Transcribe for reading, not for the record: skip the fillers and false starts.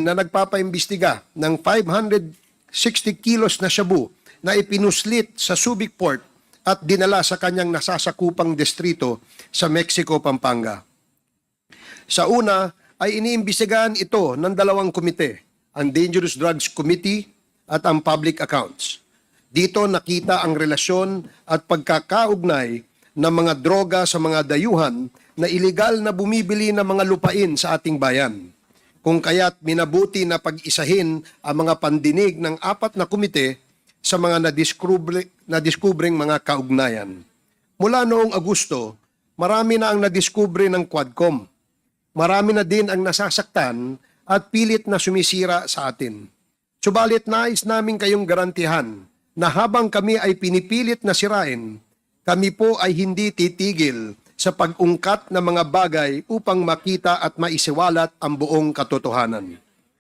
na nagpapaimbestiga ng 560 kilos na shabu na ipinuslit sa Subic Port at dinala sa kanyang nasasakupang distrito sa Mexico, Pampanga. Sa una ay iniimbestigahan ito ng dalawang komite, ang Dangerous Drugs Committee at ang Public Accounts. Dito nakita ang relasyon at pagkakaugnay ng mga droga sa mga dayuhan na iligal na bumibili ng mga lupain sa ating bayan. Kung kaya't minabuti na pag-isahin ang mga pandinig ng 4 na komite sa mga nadiskubreng mga kaugnayan. Mula noong Agosto, marami na ang nadiskubre ng Quadcom. Marami na din ang nasasaktan at pilit na sumisira sa atin. Subalit nais namin kayong garantihan na habang kami ay pinipilit na sirain, kami po ay hindi titigil sa pag-ungkat ng mga bagay upang makita at maisiwalat ang buong katotohanan.